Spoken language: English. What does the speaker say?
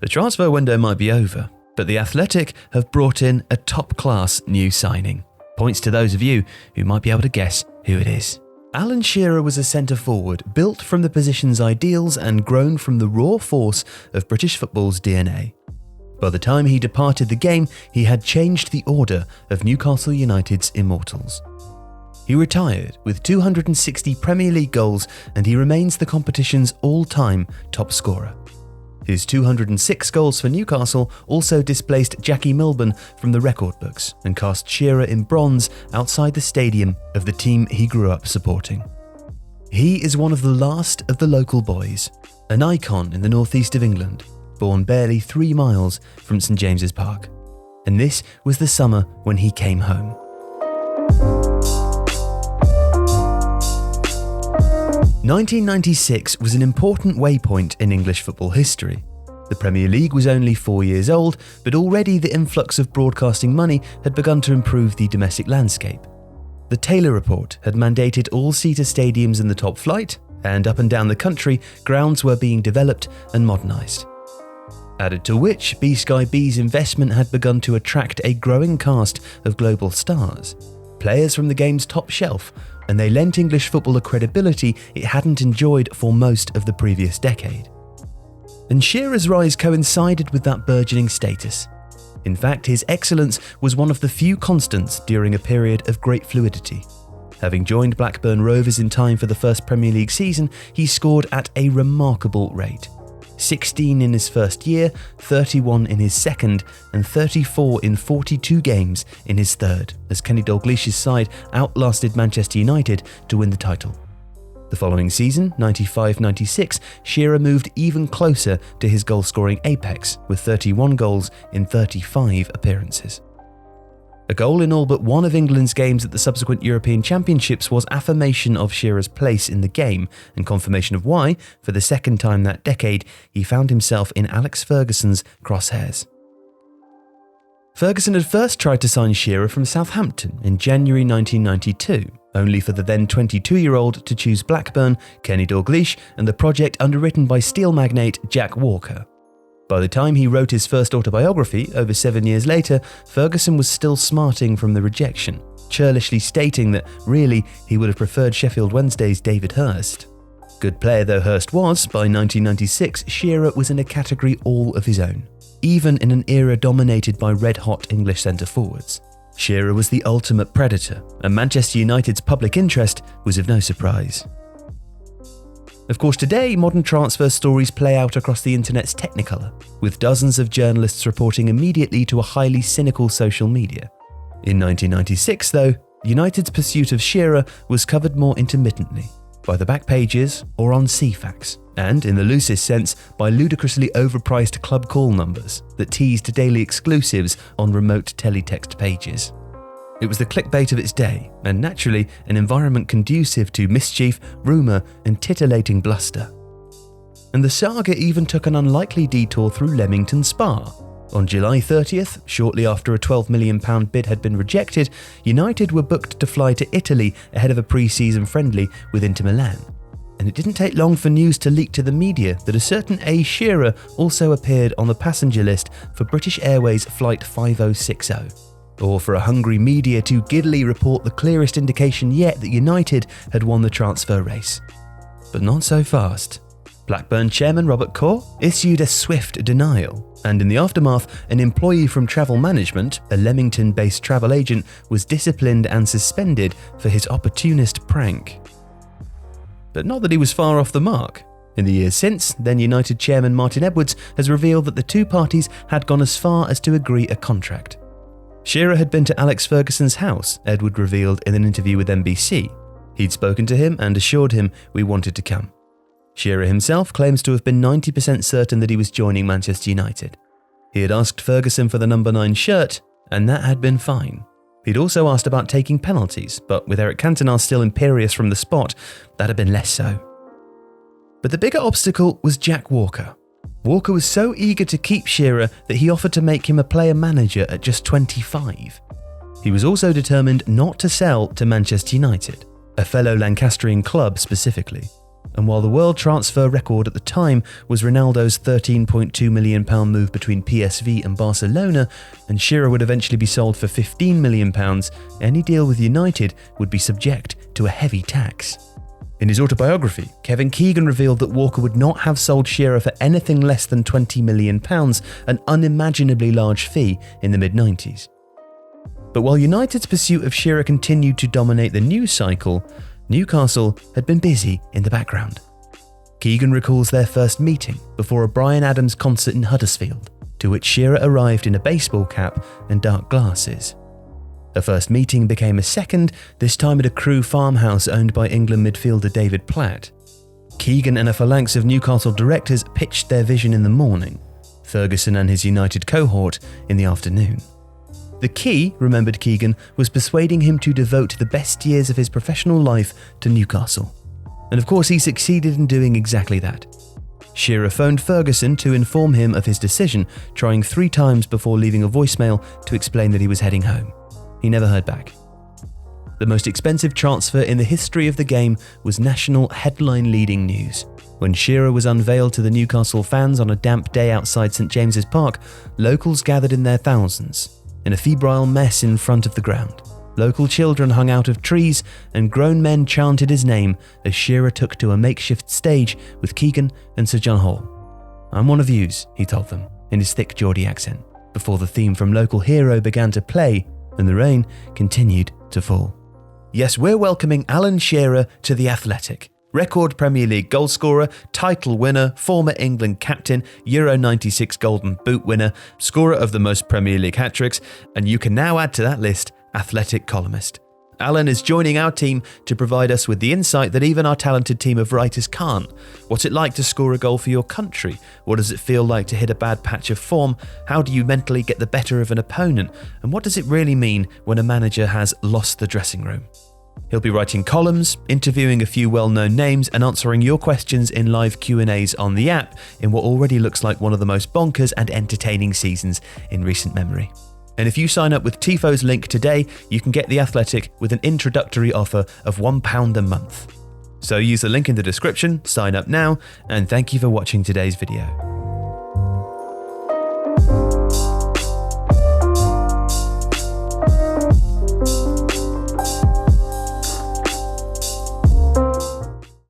The transfer window might be over, but the Athletic have brought in a top-class new signing. Points to those of you who might be able to guess who it is. Alan Shearer was a centre-forward, built from the position's ideals and grown from the raw force of British football's DNA. By the time he departed the game, he had changed the order of Newcastle United's immortals. He retired with 260 Premier League goals, and he remains the competition's all-time top scorer. His 206 goals for Newcastle also displaced Jackie Milburn from the record books and cast Shearer in bronze outside the stadium of the team he grew up supporting. He is one of the last of the local boys, an icon in the northeast of England, born barely 3 miles from St James's Park. And this was the summer when he came home. "1996 was an important waypoint in English football history. The Premier League was only 4 years old, but already the influx of broadcasting money had begun to improve the domestic landscape. The Taylor Report had mandated all-seater stadiums in the top flight, and up and down the country, grounds were being developed and modernised. Added to which, B-Sky B's investment had begun to attract a growing cast of global stars, players from the game's top shelf, and they lent English football a credibility it hadn't enjoyed for most of the previous decade. And Shearer's rise coincided with that burgeoning status. In fact, his excellence was one of the few constants during a period of great fluidity. Having joined Blackburn Rovers in time for the first Premier League season, he scored at a remarkable rate. 16 in his first year, 31 in his second, and 34 in 42 games in his third, as Kenny Dalglish's side outlasted Manchester United to win the title. The following season, 95-96, Shearer moved even closer to his goal-scoring apex, with 31 goals in 35 appearances. A goal in all but one of England's games at the subsequent European Championships was affirmation of Shearer's place in the game and confirmation of why, for the second time that decade, he found himself in Alex Ferguson's crosshairs. Ferguson had first tried to sign Shearer from Southampton in January 1992, only for the then 22-year-old to choose Blackburn, Kenny Dalglish, and the project underwritten by steel magnate Jack Walker. By the time he wrote his first autobiography, over 7 years later, Ferguson was still smarting from the rejection, churlishly stating that really he would have preferred Sheffield Wednesday's David Hirst. Good player though Hirst was, by 1996, Shearer was in a category all of his own, even in an era dominated by red-hot English centre-forwards. Shearer was the ultimate predator, and Manchester United's public interest was of no surprise. Of course, today, modern transfer stories play out across the internet's technicolor, with dozens of journalists reporting immediately to a highly cynical social media. In 1996, though, United's pursuit of Shearer was covered more intermittently, by the back pages or on CFAX, and, in the loosest sense, by ludicrously overpriced club call numbers that teased daily exclusives on remote teletext pages. It was the clickbait of its day, and naturally an environment conducive to mischief, rumour and titillating bluster. And the saga even took an unlikely detour through Leamington Spa. On July 30th, shortly after a £12 million bid had been rejected, United were booked to fly to Italy ahead of a pre-season friendly with Inter Milan. And it didn't take long for news to leak to the media that a certain A. Shearer also appeared on the passenger list for British Airways Flight 5060. Or for a hungry media to giddily report the clearest indication yet that United had won the transfer race. But not so fast. Blackburn chairman Robert Corr issued a swift denial, and in the aftermath, an employee from Travel Management, a Leamington-based travel agent, was disciplined and suspended for his opportunist prank. But not that he was far off the mark. In the years since, then United chairman Martin Edwards has revealed that the two parties had gone as far as to agree a contract. Shearer had been to Alex Ferguson's house, Edward revealed in an interview with NBC. He'd spoken to him and assured him we wanted to come. Shearer himself claims to have been 90% certain that he was joining Manchester United. He had asked Ferguson for the number 9 shirt, and that had been fine. He'd also asked about taking penalties, but with Eric Cantona still imperious from the spot, that had been less so. But the bigger obstacle was Jack Walker. Walker was so eager to keep Shearer that he offered to make him a player-manager at just 25. He was also determined not to sell to Manchester United, a fellow Lancastrian club specifically. And while the world transfer record at the time was Ronaldo's £13.2 million move between PSV and Barcelona, and Shearer would eventually be sold for £15 million, any deal with United would be subject to a heavy tax. In his autobiography, Kevin Keegan revealed that Walker would not have sold Shearer for anything less than £20 million, an unimaginably large fee in the mid-90s. But while United's pursuit of Shearer continued to dominate the news cycle, Newcastle had been busy in the background. Keegan recalls their first meeting before a Bryan Adams concert in Huddersfield, to which Shearer arrived in a baseball cap and dark glasses. A first meeting became a second, this time at a Crewe farmhouse owned by England midfielder David Platt. Keegan and a phalanx of Newcastle directors pitched their vision in the morning, Ferguson and his United cohort in the afternoon. The key, remembered Keegan, was persuading him to devote the best years of his professional life to Newcastle. And of course he succeeded in doing exactly that. Shearer phoned Ferguson to inform him of his decision, trying 3 times before leaving a voicemail to explain that he was heading home. He never heard back. The most expensive transfer in the history of the game was national headline-leading news. When Shearer was unveiled to the Newcastle fans on a damp day outside St James's Park, locals gathered in their thousands, in a febrile mess in front of the ground. Local children hung out of trees and grown men chanted his name as Shearer took to a makeshift stage with Keegan and Sir John Hall. "I'm one of yous," he told them, in his thick Geordie accent, before the theme from Local Hero began to play and the rain continued to fall. Yes, we're welcoming Alan Shearer to The Athletic. Record Premier League goalscorer, title winner, former England captain, Euro 96 Golden Boot winner, scorer of the most Premier League hat-tricks, and you can now add to that list, Athletic columnist. Alan is joining our team to provide us with the insight that even our talented team of writers can't. What's it like to score a goal for your country? What does it feel like to hit a bad patch of form? How do you mentally get the better of an opponent? And what does it really mean when a manager has lost the dressing room? He'll be writing columns, interviewing a few well-known names, and answering your questions in live Q&As on the app in what already looks like one of the most bonkers and entertaining seasons in recent memory. And if you sign up with Tifo's link today, you can get The Athletic with an introductory offer of £1 a month. So use the link in the description, sign up now, and thank you for watching today's video.